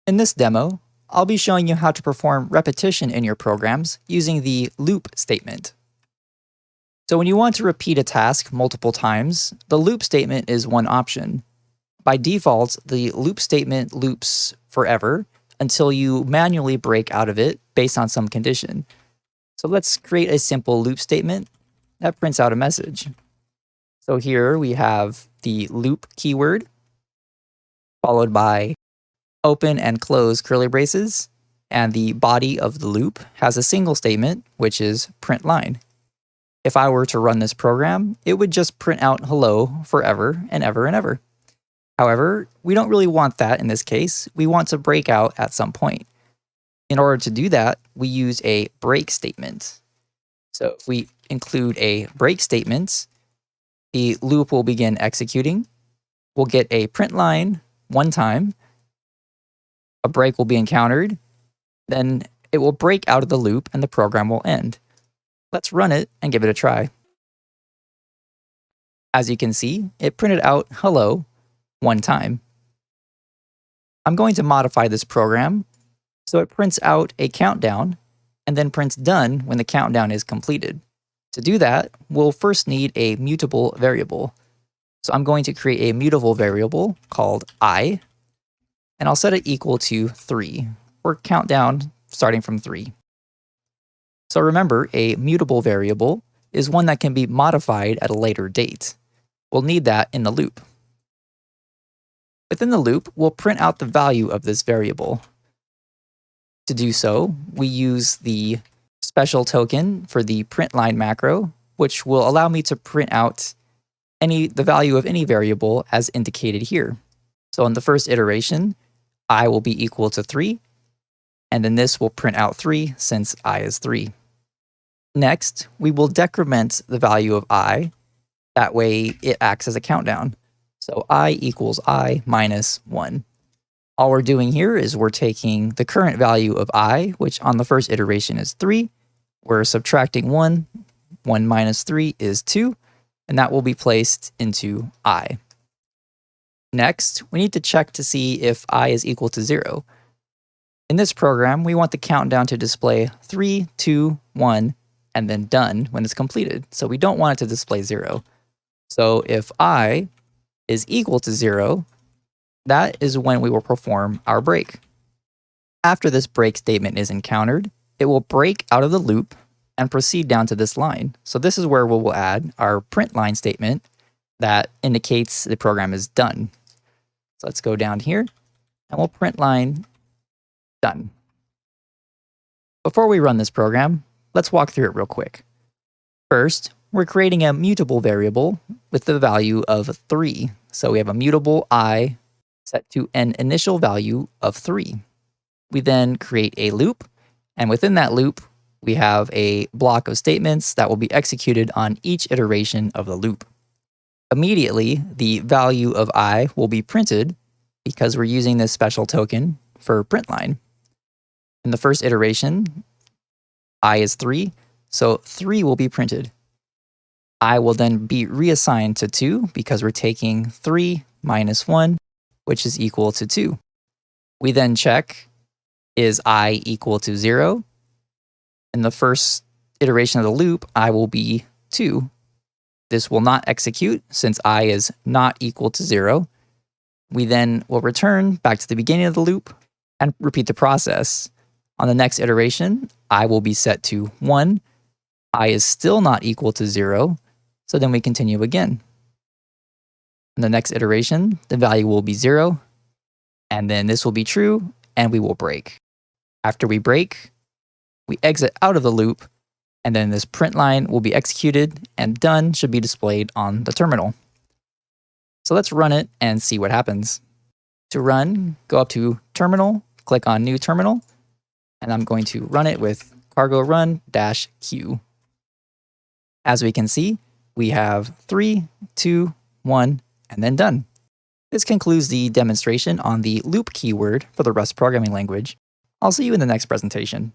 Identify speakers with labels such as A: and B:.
A: In this demo, I'll be showing you how to perform repetition in your programs using the loop statement. So when you want to repeat a task multiple times, the loop statement is one option. By default, the loop statement loops forever until you manually break out of it based on some condition. So let's create a simple loop statement that prints out a message. So here we have the loop keyword, followed by open and close curly braces, and the body of the loop has a single statement, which is print line. If I were to run this program, it would just print out hello forever and ever and ever. However, we don't really want that in this case. We want to break out at some point. In order to do that, we use a break statement. So if we include a break statement, the loop will begin executing. We'll get a print line one time. A break will be encountered. Then it will break out of the loop and the program will end. Let's run it and give it a try. As you can see, it printed out hello one time. I'm going to modify this program so it prints out a countdown and then prints done when the countdown is completed. To do that, we'll first need a mutable variable. So I'm going to create a mutable variable called I, and I'll set it equal to 3, or countdown starting from 3. So remember, a mutable variable is one that can be modified at a later date. We'll need that in the loop. Within the loop, we'll print out the value of this variable. To do so, we use the special token for the print line macro, which will allow me to print out the value of any variable as indicated here. So in the first iteration, I will be equal to 3, and then this will print out 3 since I is 3. Next, we will decrement the value of I. That way it acts as a countdown. So I equals I minus 1. All we're doing here is we're taking the current value of I, which on the first iteration is 3. We're subtracting 1. 1 minus 3 is 2, and that will be placed into I. Next, we need to check to see if I is equal to 0. In this program, we want the countdown to display 3, 2, 1, and then done when it's completed. So we don't want it to display 0. So if I is equal to 0, that is when we will perform our break. After this break statement is encountered, it will break out of the loop and proceed down to this line. So this is where we will add our print line statement that indicates the program is done. So let's go down here and we'll print line done. Before we run this program, let's walk through it real quick. First, we're creating a mutable variable with the value of 3. So we have a mutable I set to an initial value of 3. We then create a loop, and within that loop, we have a block of statements that will be executed on each iteration of the loop. Immediately, the value of I will be printed because we're using this special token for print line. In the first iteration, I is 3, so 3 will be printed. I will then be reassigned to 2 because we're taking 3 minus 1, which is equal to 2. We then check, is I equal to 0? In the first iteration of the loop, I will be 2. This will not execute since I is not equal to 0. We then will return back to the beginning of the loop and repeat the process. On the next iteration, I will be set to 1. I is still not equal to 0, so then we continue again. In the next iteration, the value will be 0, and then this will be true, and we will break. After we break, we exit out of the loop, and then this print line will be executed, and done should be displayed on the terminal. So let's run it and see what happens. To run, go up to Terminal, click on New Terminal, and I'm going to run it with cargo run-q. As we can see, we have 3, 2, 1, and then done. This concludes the demonstration on the loop keyword for the Rust programming language. I'll see you in the next presentation.